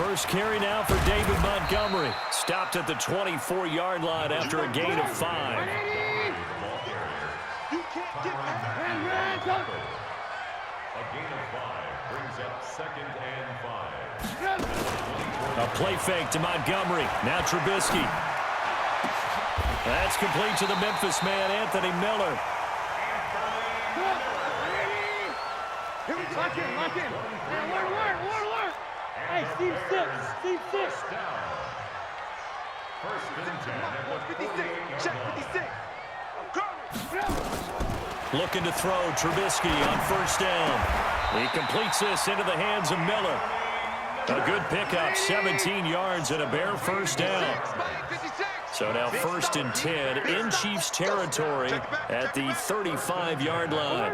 First carry now for David Montgomery. Stopped at the 24-yard line after a gain of 5. You can't get back. A gain of 5 brings up 2nd and 5. A play fake to Montgomery. Now Trubisky. That's complete to the Memphis man, Anthony Miller. Lock in, lock in. Alert. Hey, Steve 6. First and 10. 56. Check 56. Looking to throw. Trubisky on first down. He completes this into the hands of Miller. A good pickup, 17 yards and a bare first down. So now 1st and 10 in Chiefs territory at the 35-yard line.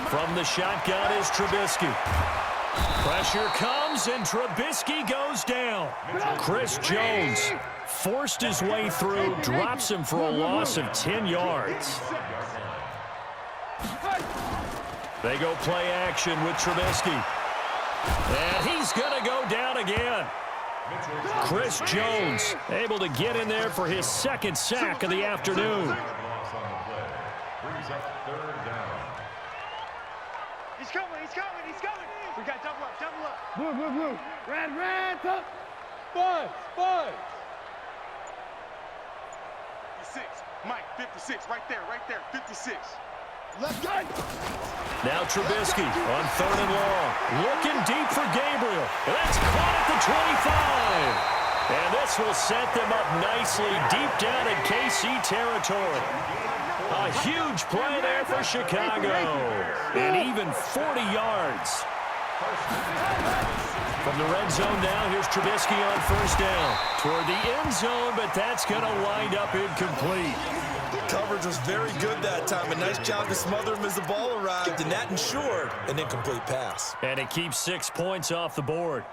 From the shotgun is Trubisky. Pressure comes, and Trubisky goes down. Chris Jones forced his way through, drops him for a loss of 10 yards. They go play action with Trubisky. And he's going to go down again. Chris Jones able to get in there for his 2nd sack of the afternoon. Brings up 3rd down. He's coming. We got double up. Blue. Red, top. Buzz. 56. Mike, 56. Right there. 56. Left guy. Now Trubisky on 3rd and long. Looking deep for Gabriel. And that's caught at the 25. And this will set them up nicely deep down in KC territory. A huge play there for Chicago. And even 40 yards. From the red zone now, here's Trubisky on first down. Toward the end zone, but that's going to wind up incomplete. Coverage was very good that time. A nice job to smother him as the ball arrived, and that ensured an incomplete pass. And it keeps 6 points off the board.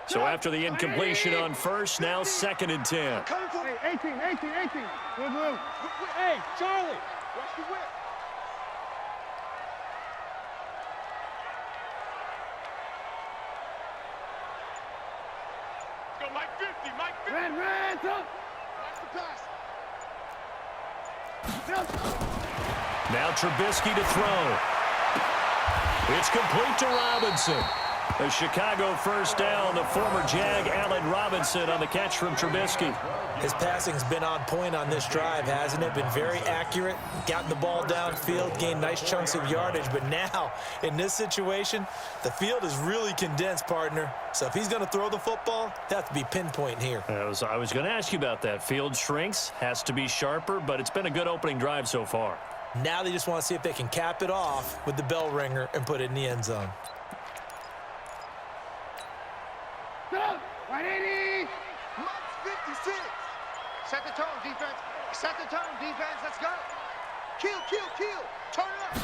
So after the incompletion on first, now 2nd and 10. Hey, 18. Blue. Hey, Charlie. Watch the whip. Go Mike 50. Red, top. Watch the pass. Now Trubisky to throw. It's complete to Robinson. A Chicago first down, the former Jag Allen Robinson on the catch from Trubisky. His passing's been on point on this drive, hasn't it? Been very accurate, gotten the ball downfield, gained nice chunks of yardage. But now, in this situation, the field is really condensed, partner. So if he's going to throw the football, they have to be pinpoint here. I was going to ask you about that. Field shrinks, has to be sharper, but it's been a good opening drive so far. Now they just want to see if they can cap it off with the bell ringer and put it in the end zone. Go! 180! Mike 56! Set the tone, defense. Let's go! Kill! Turn up!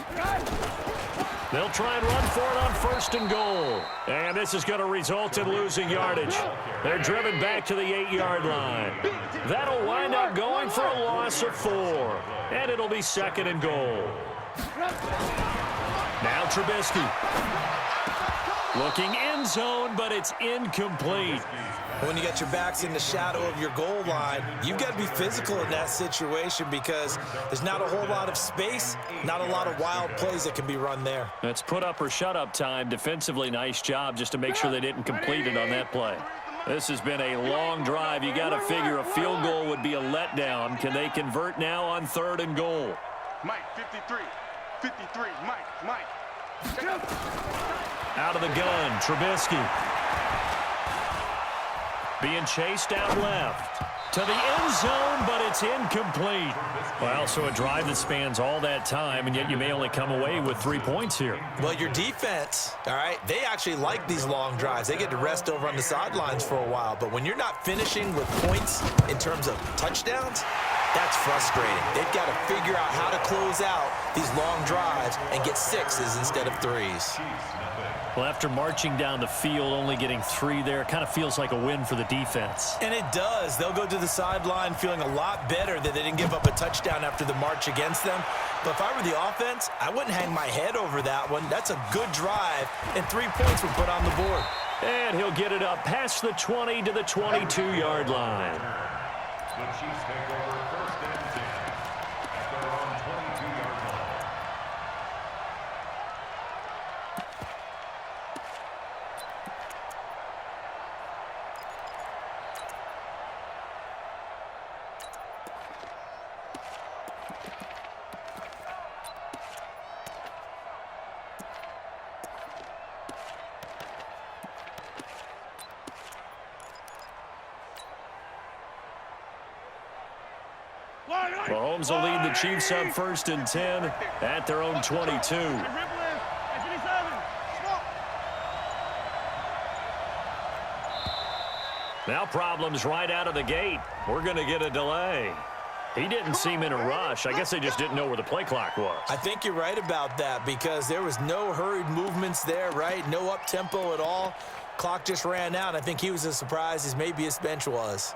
They'll try and run for it on 1st and goal. And this is going to result in losing yardage. They're driven back to the 8-yard line. That'll wind up going for a loss of 4. And it'll be 2nd and goal. Now Trubisky. Looking end zone, but it's incomplete. When you got your backs in the shadow of your goal line, you've got to be physical in that situation because there's not a whole lot of space, not a lot of wild plays that can be run there. That's put up or shut up time. Defensively, nice job just to make sure they didn't complete it on that play. This has been a long drive. You got to figure a field goal would be a letdown. Can they convert now on 3rd and goal? Mike 53. Mike. Out of the gun, Trubisky. Being chased out left. To the end zone, but it's incomplete. Well, so a drive that spans all that time, and yet you may only come away with 3 points here. Well, your defense, all right, they actually like these long drives. They get to rest over on the sidelines for a while. But when you're not finishing with points in terms of touchdowns, that's frustrating. They've got to figure out how to close out these long drives and get 6s instead of 3s. Well, after marching down the field, only getting 3 there, it kind of feels like a win for the defense. And it does. They'll go to the sideline feeling a lot better that they didn't give up a touchdown after the march against them. But if I were the offense, I wouldn't hang my head over that one. That's a good drive, and 3 points were put on the board. And he'll get it up past the 20 to the 22-yard line. The Chiefs take over 1st and 10 at their own 22-yard line. Mahomes will lead the Chiefs up 1st and 10 at their own 22. Now problems right out of the gate. We're going to get a delay. He didn't seem in a rush. I guess they just didn't know where the play clock was. I think you're right about that because there was no hurried movements there, right? No up-tempo at all. Clock just ran out. I think he was as surprised as maybe his bench was.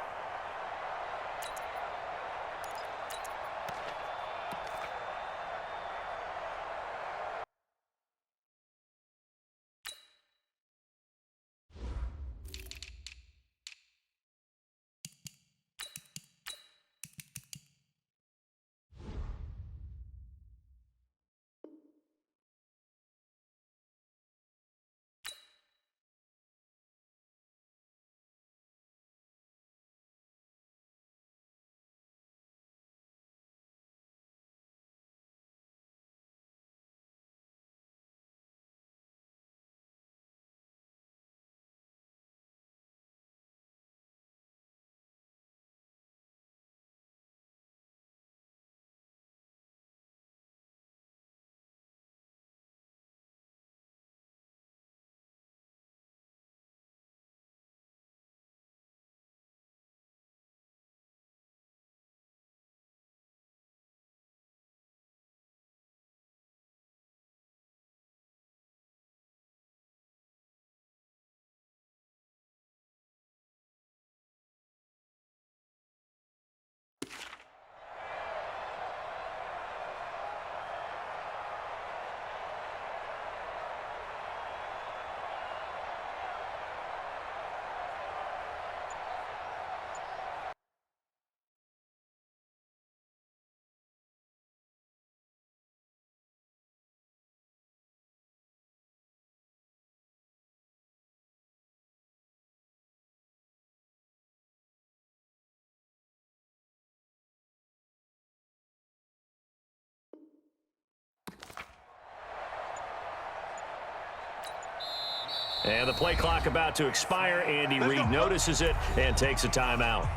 And the play clock about to expire. Andy Reid notices it and takes a timeout.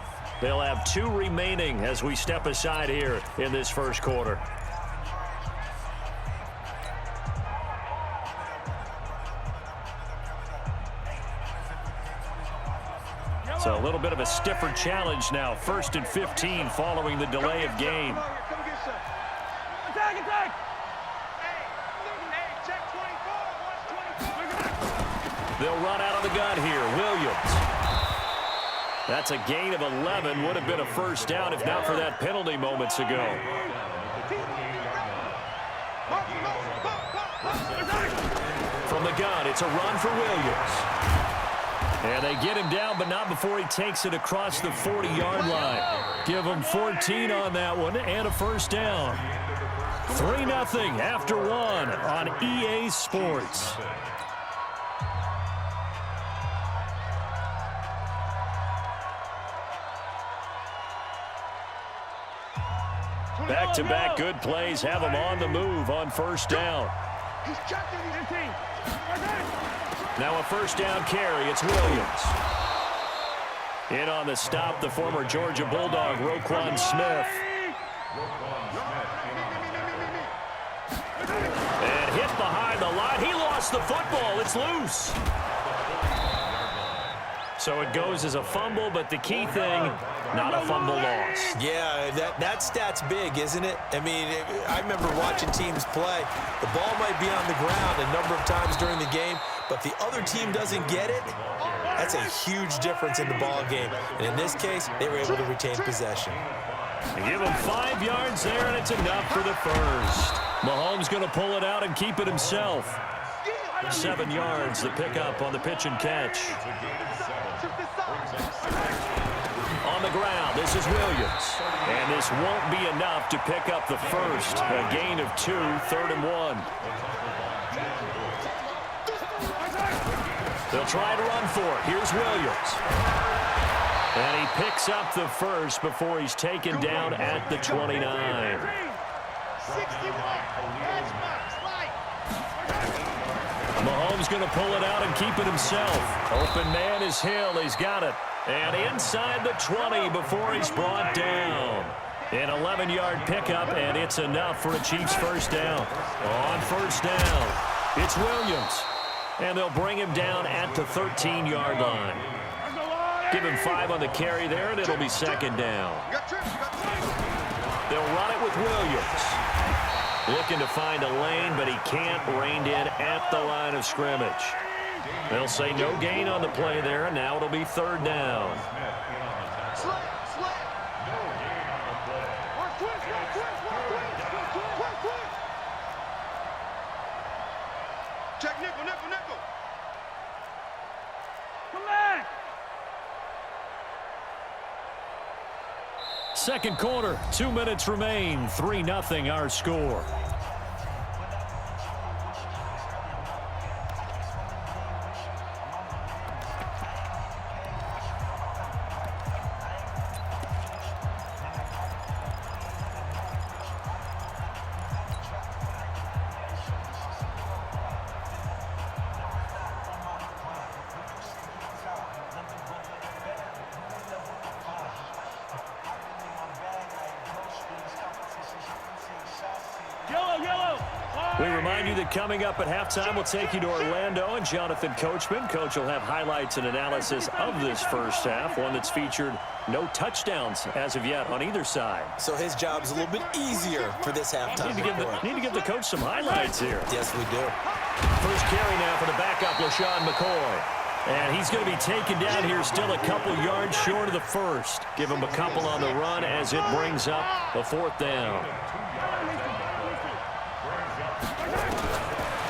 They'll have 2 remaining as we step aside here in this first quarter. So a little bit of a stiffer challenge now. 1st and 15 following the delay of game. Attack, attack! Hey, check 24. They'll run out of the gun here. Williams. That's a gain of 11. Would have been a first down if not for that penalty moments ago. From the gun, it's a run for Williams. And they get him down, but not before he takes it across the 40-yard line. Give him 14 on that one and a first down. 3-0 after 1 on EA Sports. Back-to-back good plays have him on the move on first down. Now a first down carry. It's Williams. In on the stop, the former Georgia Bulldog, Roquan Smith. And hit behind the line. He lost the football. It's loose. So it goes as a fumble, but the key thing, not a fumble loss. Yeah, that stat's big, isn't it? I mean, I remember watching teams play. The ball might be on the ground a number of times during the game, but if the other team doesn't get it, that's a huge difference in the ball game. And in this case, they were able to retain possession. They give him 5 yards there, and it's enough for the first. Mahomes going to pull it out and keep it himself. 7 yards, the pickup on the pitch and catch. On the ground, this is Williams. And this won't be enough to pick up the first. A gain of 2, 3rd and 1. They'll try to run for it. Here's Williams. And he picks up the first before he's taken down at the 29. Mahomes going to pull it out and keep it himself. Open man is Hill. He's got it. And inside the 20 before he's brought down. An 11-yard pickup, and it's enough for a Chiefs first down. On first down, it's Williams. And they'll bring him down at the 13-yard line. Give him 5 on the carry there, and it'll be 2nd down. They'll run it with Williams. Looking to find a lane, but he can't. Reined in at the line of scrimmage. They'll say no gain on the play there, and now it'll be 3rd down. Check nickel, nickel, nickel. Come back. Second quarter, 2 minutes remain. 3-0 our score. We remind you that coming up at halftime, we'll take you to Orlando and Jonathan Coachman. Coach will have highlights and analysis of this first half, one that's featured no touchdowns as of yet on either side. So his job's a little bit easier for this halftime. Need to give the coach some highlights here. Yes, we do. First carry now for the backup, LaShawn McCoy. And he's going to be taken down here, still a couple yards short of the first. Give him a couple on the run as it brings up a 4th down.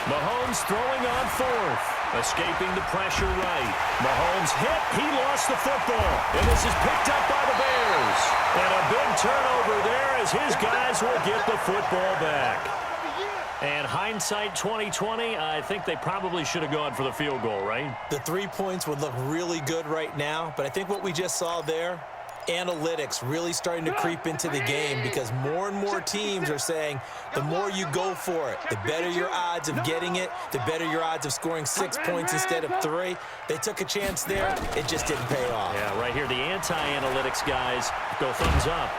Mahomes throwing on 4th. Escaping the pressure right. Mahomes hit. He lost the football. And this is picked up by the Bears. And a big turnover there as his guys will get the football back. And hindsight 2020, I think they probably should have gone for the field goal, right? The 3 points would look really good right now, but I think what we just saw there, analytics really starting to creep into the game because more and more teams are saying the more you go for it, the better your odds of getting it, the better your odds of scoring 6 points instead of 3. They took a chance there. It just didn't pay off. Yeah, right here, the anti-analytics guys go thumbs up.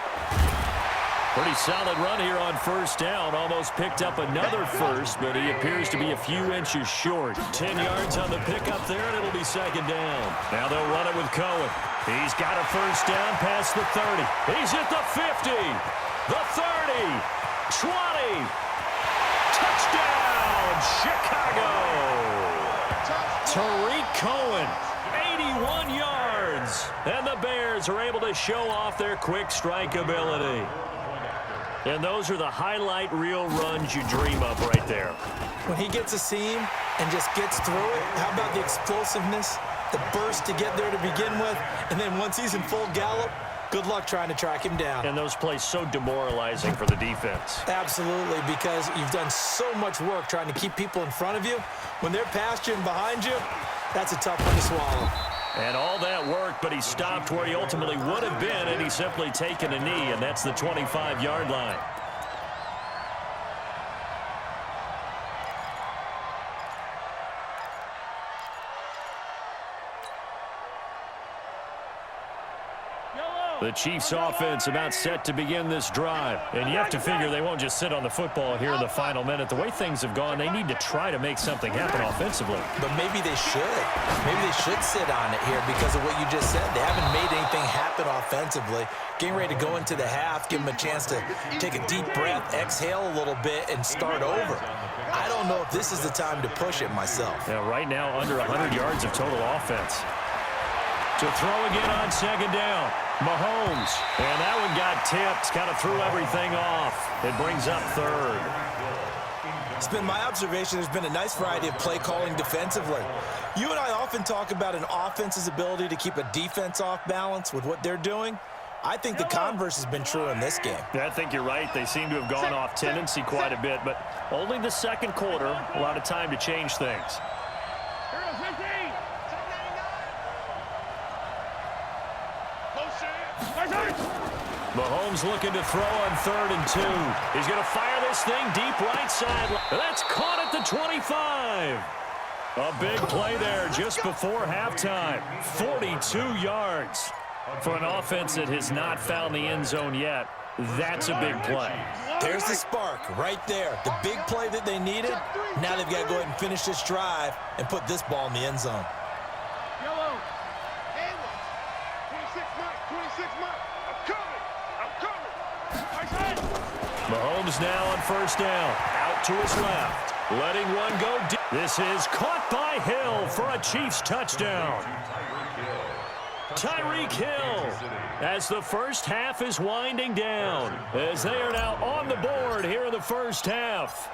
Pretty solid run here on first down. Almost picked up another first, but he appears to be a few inches short. 10 yards on the pickup there, and it'll be 2nd down. Now they'll run it with Cohen. He's got a first down past the 30. He's at the 50, the 30, 20. Touchdown, Chicago! Tariq Cohen, 81 yards. And the Bears are able to show off their quick strike ability. And those are the highlight reel runs you dream of right there. When he gets a seam and just gets through it, how about the explosiveness, the burst to get there to begin with, and then once he's in full gallop, good luck trying to track him down. And those plays so demoralizing for the defense. Absolutely, because you've done so much work trying to keep people in front of you. When they're past you and behind you, that's a tough one to swallow. And all that work, but he stopped where he ultimately would have been, and he's simply taken a knee, and that's the 25-yard line. Yellow. The Chiefs offense about set to begin this drive. And you have to figure they won't just sit on the football here in the final minute. The way things have gone, they need to try to make something happen offensively. But maybe they should. Maybe they should sit on it here because of what you just said. They haven't made anything happen offensively. Getting ready to go into the half, give them a chance to take a deep breath, exhale a little bit, and start over. I don't know if this is the time to push it myself. Yeah, right now under 100 yards of total offense. To throw again on second down. Mahomes. And that one got tipped. Kind of threw everything off. It brings up third. It's been my observation there's been a nice variety of play calling defensively. You and I often talk about an offense's ability to keep a defense off balance with what they're doing. I think the converse has been true in this game. Yeah, I think you're right. They seem to have gone off tendency quite a bit, but only the second quarter, a lot of time to change things. Mahomes looking to throw on 3rd and 2. He's going to fire this thing deep right side. That's caught at the 25. A big play there just before halftime. 42 yards for an offense that has not found the end zone yet. That's a big play. There's the spark right there. The big play that they needed. Now they've got to go ahead and finish this drive and put this ball in the end zone. Yellow. 26 Mike. I'm coming. Mahomes now on first down. Out to his left. Letting one go deep. This is caught by Hill for a Chiefs touchdown. Tyreek Hill as the first half is winding down. As they are now on the board here in the first half.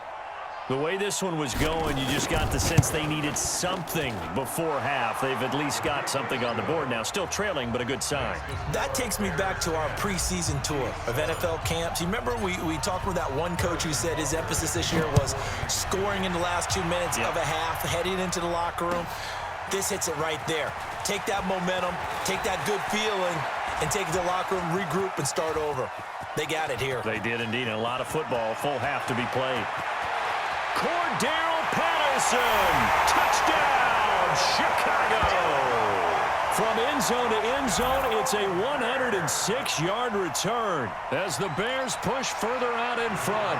The way this one was going, you just got the sense they needed something before half. They've at least got something on the board now. Still trailing, but a good sign. That takes me back to our preseason tour of NFL camps. You remember we talked with that one coach who said his emphasis this year was scoring in the last 2 minutes of a half, heading into the locker room. This hits it right there. Take that momentum, take that good feeling, and take it to the locker room, regroup, and start over. They got it here. They did indeed, and a lot of football, full half to be played. Cordero Patterson, touchdown, Chicago. From end zone to end zone, it's a 106-yard return as the Bears push further out in front.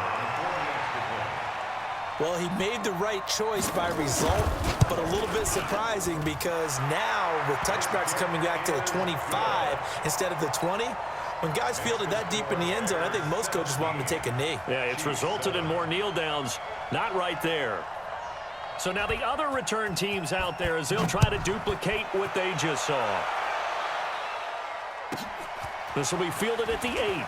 Well, he made the right choice by result, but a little bit surprising because now with touchbacks coming back to the 25 instead of the 20, when guys fielded that deep in the end zone, I think most coaches want them to take a knee. Yeah, it's resulted in more kneel downs. Not right there. So now the other return teams out there as they'll try to duplicate what they just saw. This will be fielded at the 8.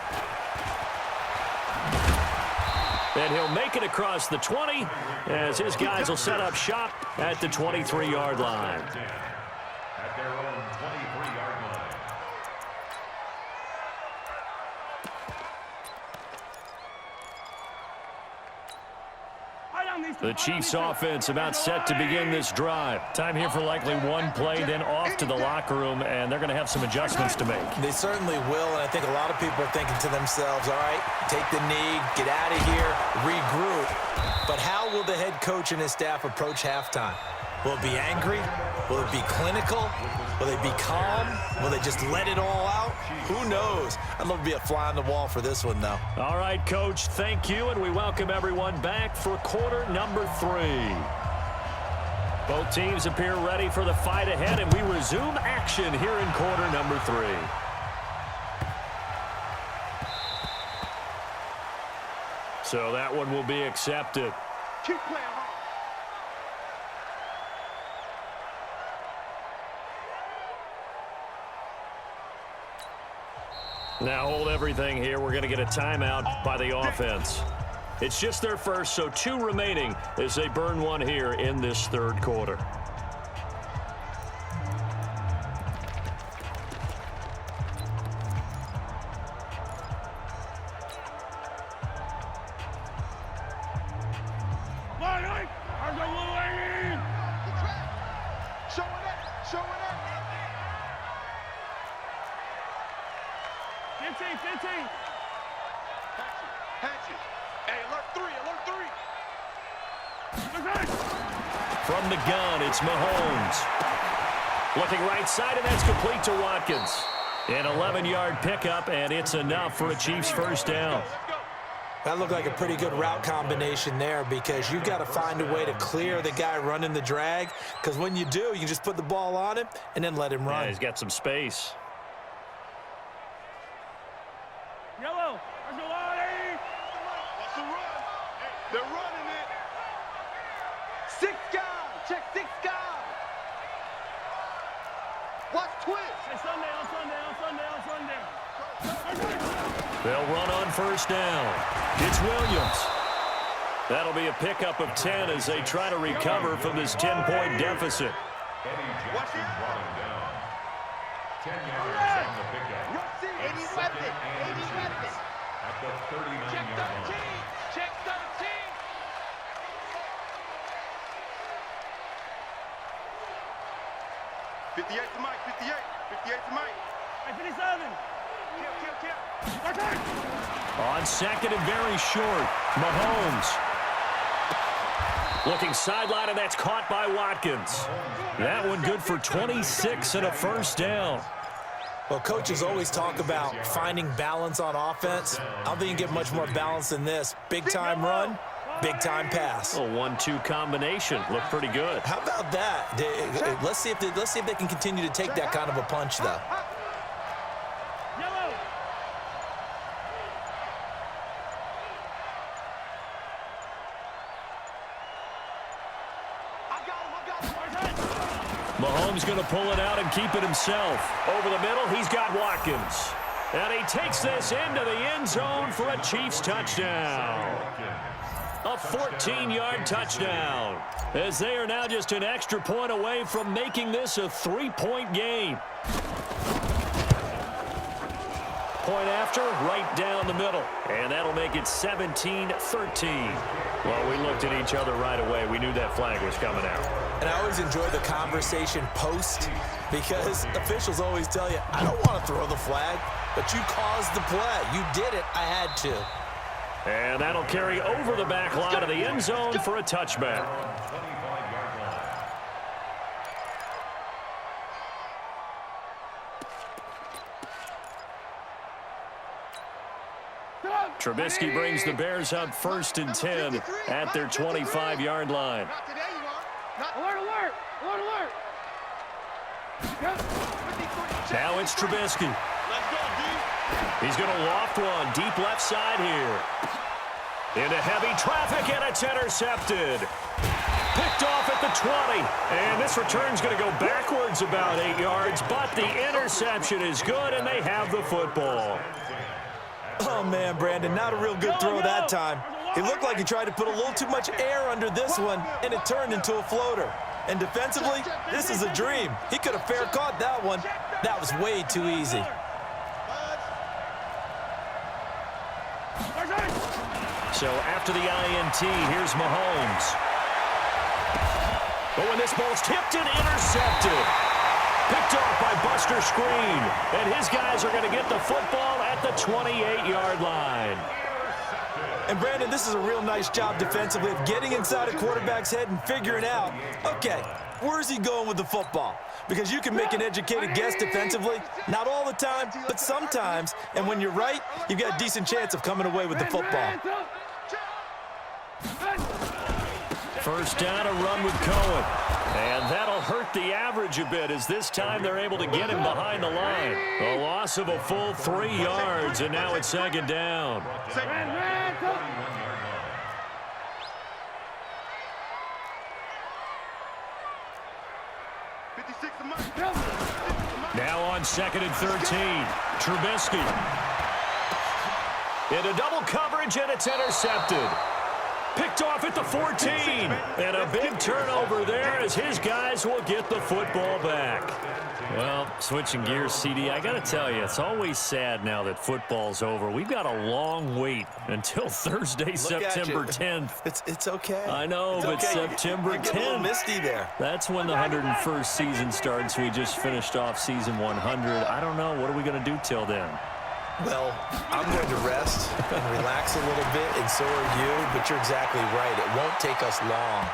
And he'll make it across the 20 as his guys will set up shop at the 23-yard line. At their own 23-yard line. The Chiefs offense about set to begin this drive. Time here for likely one play, then off to the locker room, and they're going to have some adjustments to make. They certainly will, and I think a lot of people are thinking to themselves, all right, take the knee, get out of here, regroup. But how will the head coach and his staff approach halftime? Will it be angry? Will it be clinical? Will they be calm? Will they just let it all out? Who knows? I'd love to be a fly on the wall for this one, though. All right, Coach, thank you, and we welcome everyone back for quarter number 3. Both teams appear ready for the fight ahead, and we resume action here in quarter number 3. So that one will be accepted. Keep playing hard. Now hold everything here. We're going to get a timeout by the offense. It's just their first, so 2 remaining as they burn one here in this third quarter. From the gun, it's Mahomes. Looking right side, and that's complete to Watkins. An 11-yard pickup, and it's enough for a Chiefs first down. That looked like a pretty good route combination there because you've got to find a way to clear the guy running the drag, because when you do, you just put the ball on him and then let him run. Yeah, he's got some space. Yellow. Let's go, Lonnie. What's the run? They're running it. 6 guys. Check 6 guys. Watch twist. Hey, Sunday, on Sunday, on Sunday, on Sunday. They'll run on first down. It's Williams. That'll be a pickup of 10 as they try to recover from this 10-point deficit. Eddie Jackson brought him down. 10 yards on the pickup. Rusty, And 80 second weapon. and 80 weapon. six at the Check 39-yard 13. line. Check 13. '58 to Mike. 58. 58 to Mike. Hey, 57. On second and very short, Mahomes. Looking sideline, and that's caught by Watkins. That one good for 26 and a first down. Well, coaches always talk about finding balance on offense. I don't think you get much more balance than this. Big-time run, big-time pass. A 1-2 combination. Looked pretty good. How about that? Let's see if they can continue to take that kind of a punch, though. Yellow. I got him. Mahomes going to pull it out and keep it himself. Over the middle, he's got Watkins. And he takes this into the end zone for a Chiefs touchdown. A 14-yard touchdown, as they are now just an extra point away from making this a 3-point game. Point after, right down the middle. And that'll make it 17-13. Well, we looked at each other right away. We knew that flag was coming out. And I always enjoy the conversation post because officials always tell you, I don't want to throw the flag, but you caused the play. You did it. I had to. And that'll carry over the back line of the end zone for a touchback. 25-yard line. Trubisky brings the Bears up 1st and 10 at their 25-yard line. Not today, you are. Alert, alert. Alert, alert. Now it's Trubisky. Let's go, D. He's going to loft one deep left side here. Into heavy traffic, and it's intercepted. Picked off at the 20. And this return's going to go backwards about 8 yards, but the interception is good, and they have the football. Oh, man, Brandon, not a real good throw that time. It looked like he tried to put a little too much air under this one, and it turned into a floater. And defensively, this is a dream. He could have fair caught that one. That was way too easy. So after the INT, here's Mahomes. But when this ball's tipped and intercepted. Picked off by Buster Screen. And his guys are going to get the football at the 28-yard line. And, Brandon, this is a real nice job defensively of getting inside a quarterback's head and figuring out, okay, where's he going with the football? Because you can make an educated guess defensively, not all the time, but sometimes. And when you're right, you've got a decent chance of coming away with the football. First down, a run with Cohen. And that'll hurt the average a bit as this time they're able to get him behind the line. A loss of a full 3 yards, and now it's 2nd down. Now on 2nd and 13, Trubisky. Into double coverage, and it's intercepted. Picked off at the 14. And a big turnover there as his guys will get the football back. Well, switching gears, CD, I got to tell you, it's always sad now that football's over. We've got a long wait until Thursday, September 10th. It's okay. I know, It's but okay. September You get a little 10th. misty there. That's when the 101st season starts. We just finished off season 100. I don't know. What are we going to do till then? Well, I'm going to rest and relax a little bit, and so are you, but you're exactly right. It won't take us long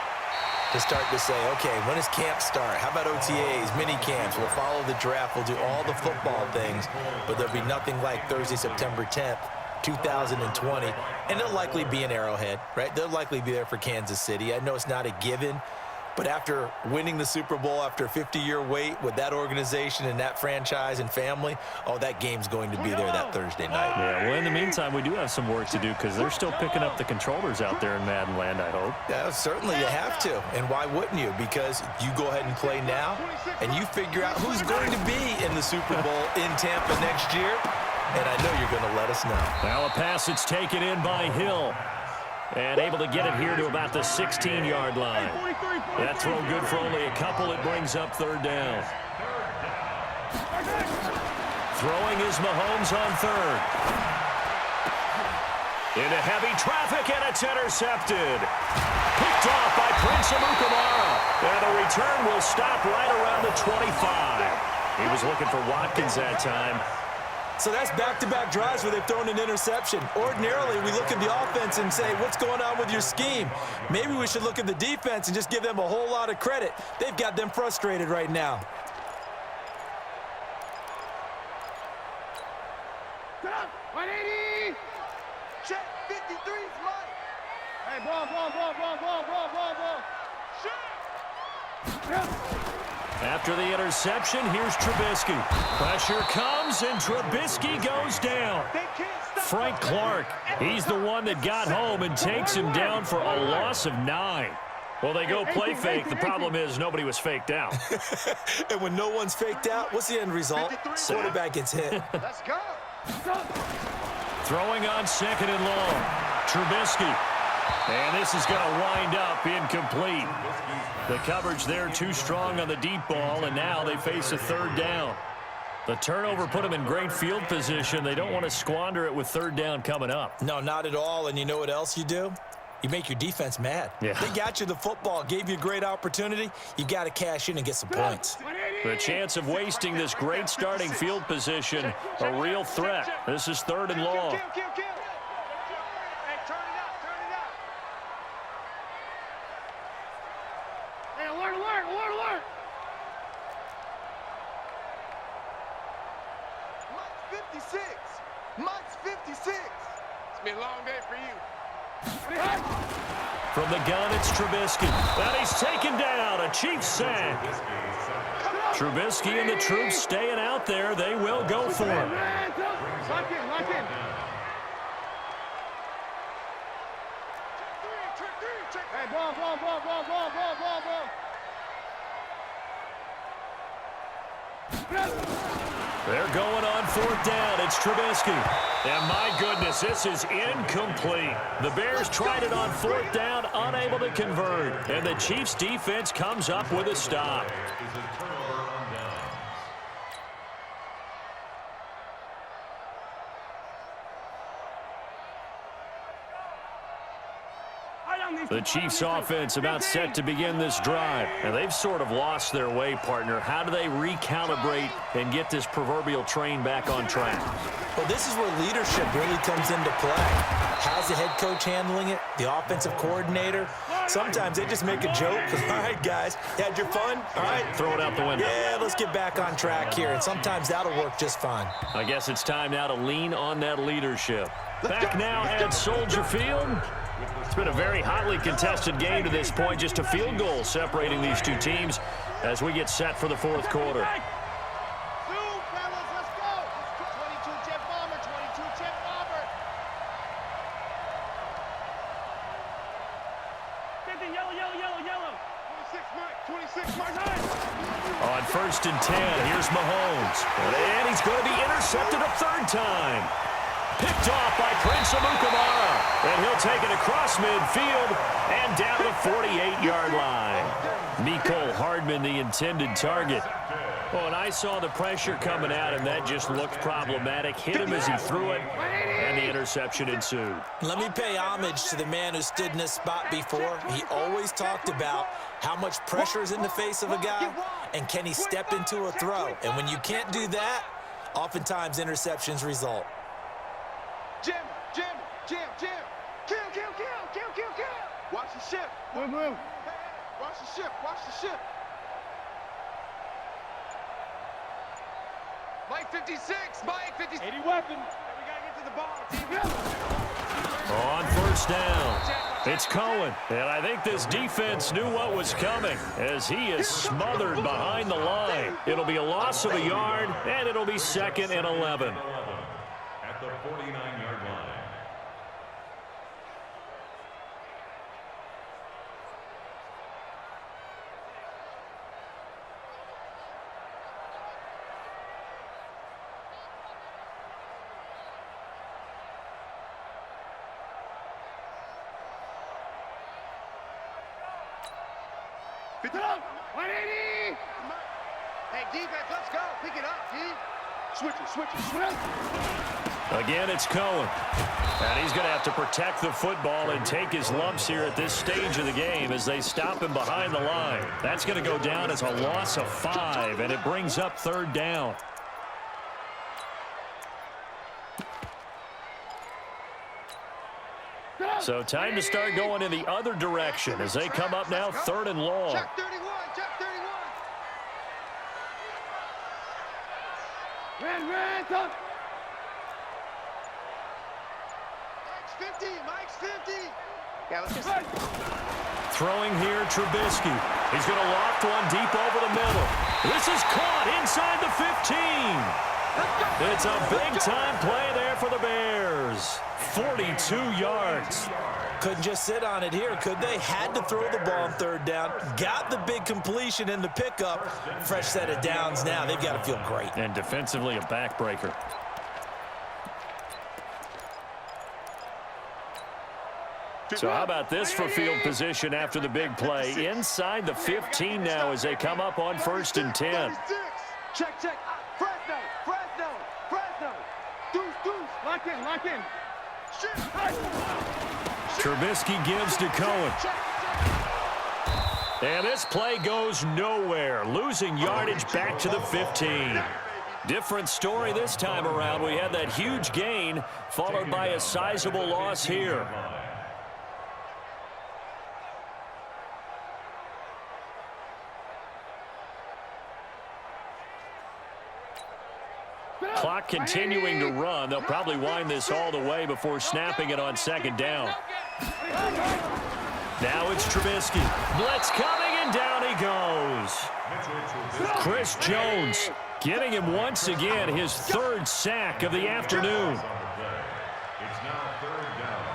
to start to say, okay, when does camp start? How about OTAs, mini camps? We'll follow the draft. We'll do all the football things, but there'll be nothing like Thursday, September 10th, 2020, and it'll likely be in Arrowhead, right? They'll likely be there for Kansas City. I know it's not a given, but after winning the Super Bowl, after a 50-year wait with that organization and that franchise and family, oh, that game's going to be there that Thursday night. Yeah, well, in the meantime, we do have some work to do because they're still picking up the controllers out there in Madden land, I hope. Yeah, certainly you have to. And why wouldn't you? Because you go ahead and play now, and you figure out who's going to be in the Super Bowl in Tampa next year, and I know you're going to let us know. Now a pass that's taken in by Hill. And able to get it here to about the 16-yard line. That throw good for only a couple. It brings up third down. Throwing is Mahomes on third. Into heavy traffic, and it's intercepted. Picked off by Prince Amukamara. And the return will stop right around the 25. He was looking for Watkins that time. So that's back-to-back drives where they've thrown an interception. Ordinarily, we look at the offense and say, what's going on with your scheme? Maybe we should look at the defense and just give them a whole lot of credit. They've got them frustrated right now. Set up. 180. Check 53's Mike. Hey, ball. Shoot. After the interception, here's Trubisky. Pressure comes, and Trubisky goes down. They can't stop. Frank Clark, he's the one that got home and takes him down for a loss of 9. Well, they go play fake. The problem is nobody was faked out. And when no one's faked out, what's the end result? Quarterback gets hit. Let's go. Throwing on second and long. Trubisky. And this is going to wind up incomplete. The coverage there too strong on the deep ball, and now they face a third down. The turnover put them in great field position. They don't want to squander it with third down coming up. No, not at all. And you know what else you do? You make your defense mad. Yeah. They got you the football, gave you a great opportunity. You got to cash in and get some points. The chance of wasting this great starting field position, a real threat. This is third and long. Kill. Hey, turn it out. Hey, alert. Mike's 56. It's been a long day for you. From the gun, it's Trubisky. And he's taken down, a Chiefs sack. Trubisky and the troops staying out there. They will go for him. Lock in. Hey, ball. They're going on fourth down. It's Trubisky. And my goodness, this is incomplete. The Bears tried it on fourth down, unable to convert. And the Chiefs defense comes up with a stop. The Chiefs offense about set to begin this drive. And they've sort of lost their way, partner. How do they recalibrate and get this proverbial train back on track? Well, this is where leadership really comes into play. How's the head coach handling it? The offensive coordinator? Sometimes they just make a joke. All right, guys, you had your fun? All right. Throw it out the window. Yeah, let's get back on track here. And sometimes that'll work just fine. I guess it's time now to lean on that leadership. Back now at Soldier Field. It's been a very hotly contested game to this point. Just a field goal separating these two teams as we get set for the fourth quarter. Zoom, fellas, let's go. 22 jet bomber. 50, yellow. 26, Mike. On first and 10, here's Mahomes. And he's going to be intercepted a third time. Picked off by Prince Amukamara. And he'll take it across midfield and down the 48-yard line. Mecole Hardman, the intended target. Oh, and I saw the pressure coming at him. That just looked problematic. Hit him as he threw it, and the interception ensued. Let me pay homage to the man who stood in this spot before. He always talked about how much pressure is in the face of a guy, and can he step into a throw. And when you can't do that, oftentimes interceptions result. Jim. Kill. Watch the ship. Move. Watch the ship. Watch the ship. Mike 56. Mike 56. 80 weapon. We got to get to the ball, team. On first down, it's Cohen. And I think this defense knew what was coming as he is smothered behind the line. It'll be a loss of a yard, and it'll be 2nd and 11. At the 49-yard line. Pick it up. 180. Hey, defense, let's go. Pick it up, G. Switch it, switch it, switch it. Again, it's Cohen. And he's going to have to protect the football and take his lumps here at this stage of the game as they stop him behind the line. That's going to go down as a loss of 5, and it brings up 3rd down. So time to start going in the other direction as they come up now 3rd and long. Check 31, check 31. Ran, up. Mike's 50, Mike's 50. Yeah, let's just... Throwing here, Trubisky. He's going to loft one deep over the middle. This is caught inside the 15. It's a big-time play there for the Bears. 42 yards. Couldn't just sit on it here, could they? Had to throw the ball on 3rd down. Got the big completion in the pickup. Fresh set of downs now. They've got to feel great. And defensively, a backbreaker. So how about this for field position after the big play? Inside the 15 now as they come up on 1st and 10. Check, check. Fresno, Fresno, Fresno. Deuce. Lock in. Trubisky gives to Cohen. And this play goes nowhere. Losing yardage back to the 15. Different story this time around. We had that huge gain followed by a sizable loss here. Clock continuing to run. They'll probably wind this all the way before snapping it on 2nd down. Now it's Trubisky. Blitz coming, and down he goes. Chris Jones getting him once again his 3rd sack of the afternoon. It's now 3rd down.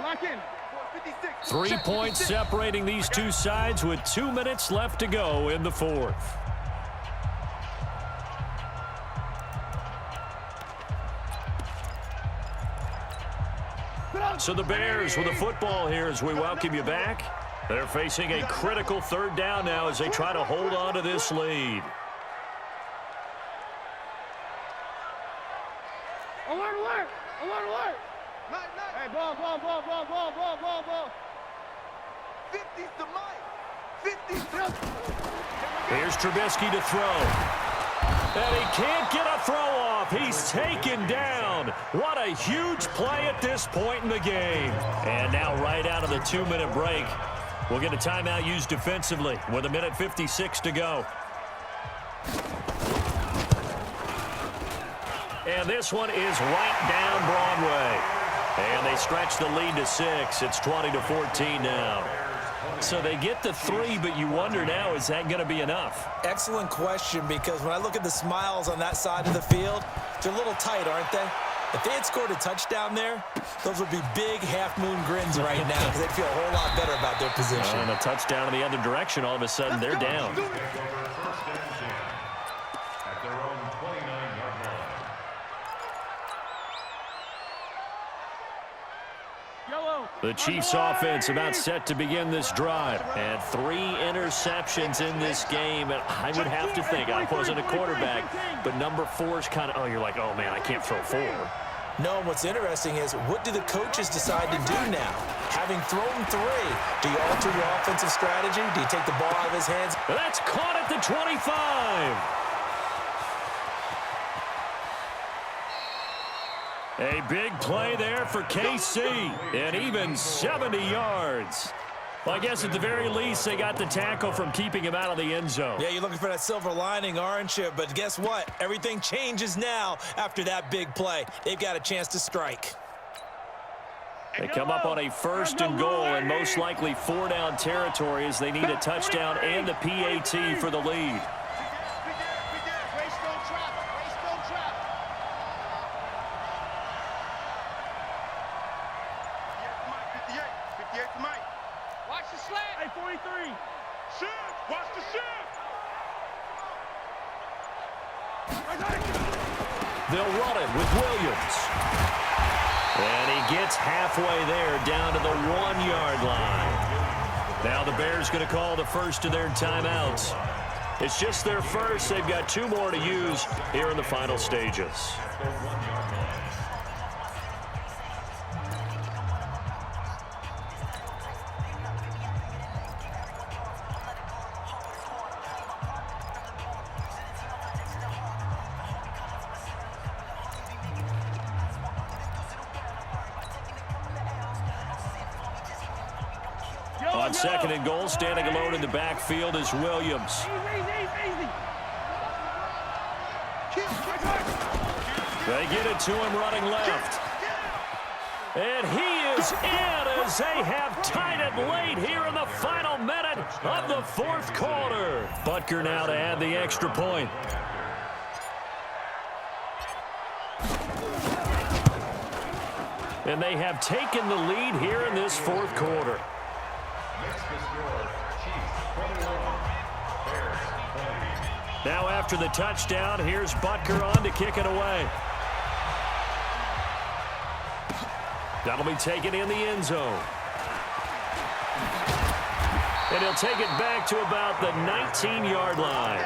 Lock in. 3 points separating these two sides with 2 minutes left to go in the 4th. So the Bears with the football here as we welcome you back. They're facing a critical 3rd down now as they try to hold on to this lead. Alert. Hey, Ball. 50's to Mike. 50's. Here's Trubisky to throw. And he can't get a throw off. He's taken down. What a huge play at this point in the game. And now right out of the 2-minute break, we'll get a timeout used defensively with 1:56 to go. And this one is right down Broadway. And they stretch the lead to 6. It's 20-14 now. So they get the 3, but you wonder now, is that going to be enough? Excellent question, because when I look at the smiles on that side of the field, they're a little tight, aren't they? If they had scored a touchdown there, those would be big half-moon grins right now because they'd feel a whole lot better about their position. And a touchdown in the other direction, all of a sudden they're down. At their own 29-yard line. The Chiefs offense about set to begin this drive. And 3 interceptions in this game. And I would have to think, I wasn't a quarterback, but number 4 is kind of, oh, you're like, oh, man, I can't throw 4. No, and what's interesting is, what do the coaches decide to do now? Having thrown 3, do you alter your offensive strategy? Do you take the ball out of his hands? That's caught at the 25. A big play there for KC, and even 70 yards. Well, I guess at the very least, they got the tackle from keeping him out of the end zone. Yeah, you're looking for that silver lining, aren't you? But guess what? Everything changes now after that big play. They've got a chance to strike. They come up on a 1st and goal, and most likely 4-down territory as they need a touchdown and the PAT for the lead. Watch the slant. Hey, 43. Shift. Watch the shift. They'll run it with Williams. And he gets halfway there down to the 1-yard line. Now the Bears going to call the first of their timeouts. It's just their first. They've got 2 more to use here in the final stages. On 2nd and goal, standing alone in the backfield is Williams. They get it to him running left. And he is in as they have tied it late here in the final minute of the 4th quarter. Butker now to add the extra point. And they have taken the lead here in this 4th quarter. Now after the touchdown, here's Butker on to kick it away. That'll be taken in the end zone. And he'll take it back to about the 19-yard line.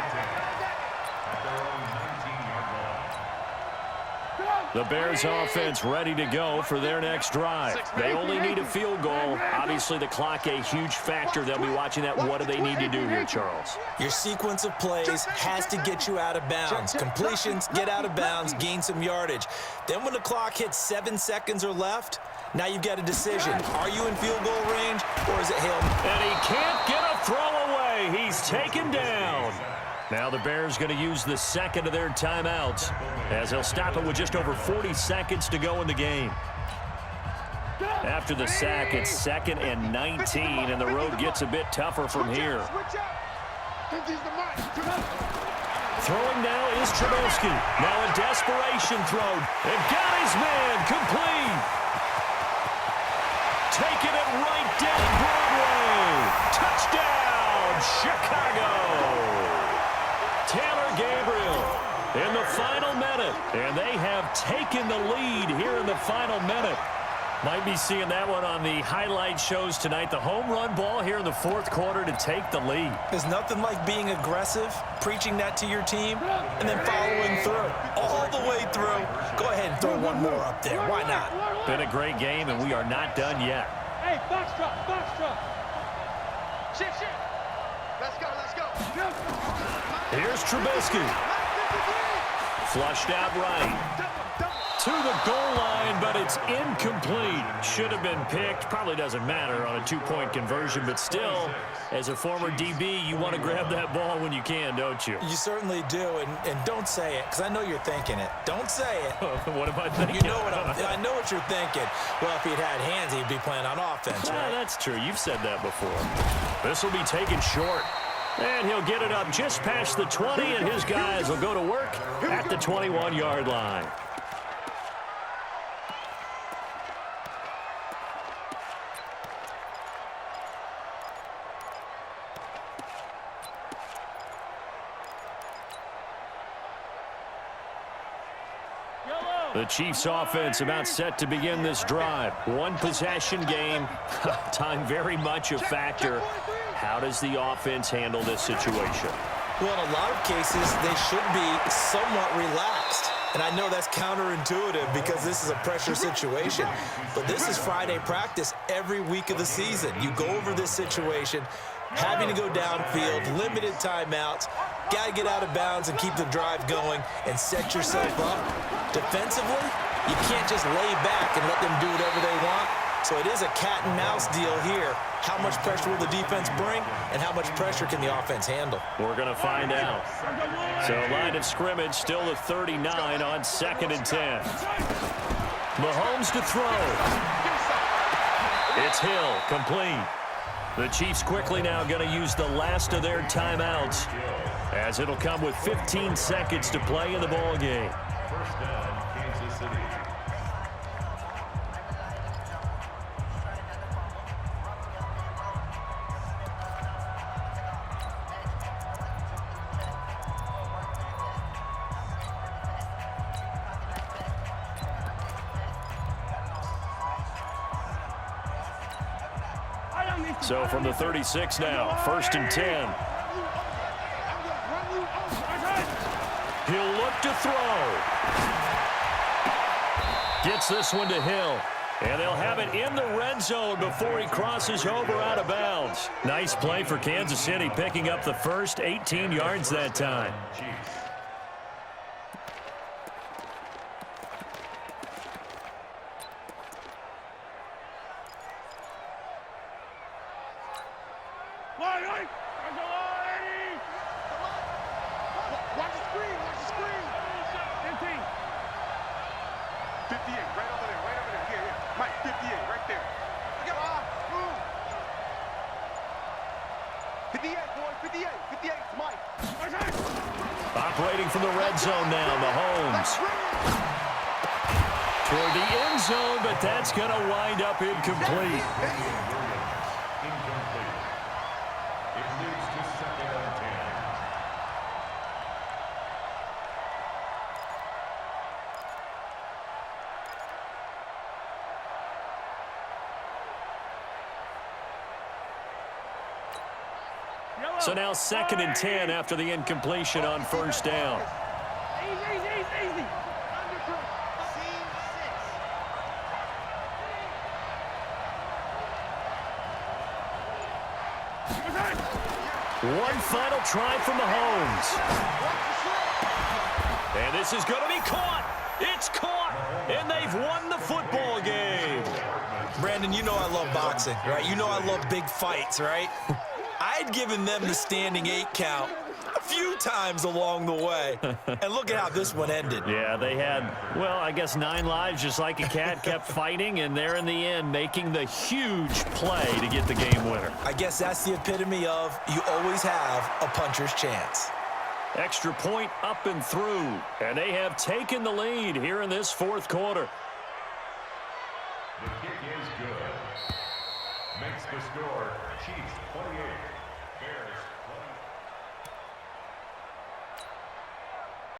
The Bears offense ready to go for their next drive. They only need a field goal. Obviously, the clock a huge factor. They'll be watching that. What do they need to do here, Charles? Your sequence of plays has to get you out of bounds. Completions, get out of bounds, gain some yardage. Then when the clock hits 7 seconds or left, now you've got a decision. Are you in field goal range, or is it Hail Mary? And he can't get a throw away. He's taken down. Now the Bears going to use the 2nd of their timeouts as they'll stop it with just over 40 seconds to go in the game. After the sack, it's 2nd and 19, and the road gets a bit tougher from here. Throwing now is Trubisky. Now a desperation throw. And got his man complete. Taking it right down Broadway. Touchdown, Chicago. Taylor Gabriel in the final minute. And they have taken the lead here in the final minute. Might be seeing that one on the highlight shows tonight. The home run ball here in the 4th quarter to take the lead. There's nothing like being aggressive, preaching that to your team, and then following through. All the way through. Go ahead and throw one more up there. Why not? Been a great game, and we are not done yet. Hey, foxtrot, foxtrot. Shift, shift. Let's go, let's go. Here's Trubisky. Flushed out right. To the goal line, but it's incomplete. Should have been picked. Probably doesn't matter on a 2-point conversion, but still, as a former DB, you want to grab that ball when you can, don't you? You certainly do, and don't say it, because I know you're thinking it. Don't say it. What am I thinking? You know what I know what you're thinking. Well, if he'd had hands, he'd be playing on offense, right? That's true. You've said that before. This will be taken short. And he'll get it up just past the 20, and his guys will go to work at the 21-yard line. The Chiefs offense about set to begin this drive. 1 possession game. Time very much a factor. How does the offense handle this situation? Well, in a lot of cases, they should be somewhat relaxed. And I know that's counterintuitive because this is a pressure situation. But this is Friday practice every week of the season. You go over this situation, having to go downfield, limited timeouts, got to get out of bounds and keep the drive going and set yourself up. Defensively, You can't just lay back and let them do whatever they want. So it is a cat and mouse deal here. How much pressure will the defense bring, and how much pressure can the offense handle? We're going to find out. So line of scrimmage still at 39 on 2nd and 10. Mahomes to throw. It's Hill, complete. The Chiefs quickly now going to use the last of their timeouts, as it'll come with 15 seconds to play in the ball game. First down, Kansas City. So from the 36 now, 1st and 10. He'll look to throw. Gets this one to Hill. And they'll have it in the red zone before he crosses over out of bounds. Nice play for Kansas City, picking up the first 18 yards that time. Watch the screen, watch the screen. 15. 58, right over there, right over there. Here, here. Mike, 58, right there. Move. 58, boy, 58, 58, it's Mike. Operating from the red zone now, Mahomes. Toward the end zone, but that's going to wind up incomplete. Incomplete. It leads to 2nd and 10. So now 2nd and 10 after the incompletion on 1st down. Easy. One final try from Mahomes. And this is going to be caught. It's caught. And they've won the football game. Brandon, you know I love boxing, right? You know I love big fights, right? I'd given them the standing 8 count a few times along the way. And look at how this one ended. Yeah, they had, well, I guess 9 lives, just like a cat, kept fighting, and they're in the end making the huge play to get the game winner. I guess that's the epitome of you always have a puncher's chance. Extra point up and through, and they have taken the lead here in this 4th quarter. The kick is good. Makes the score Chiefs 28, Bears 20.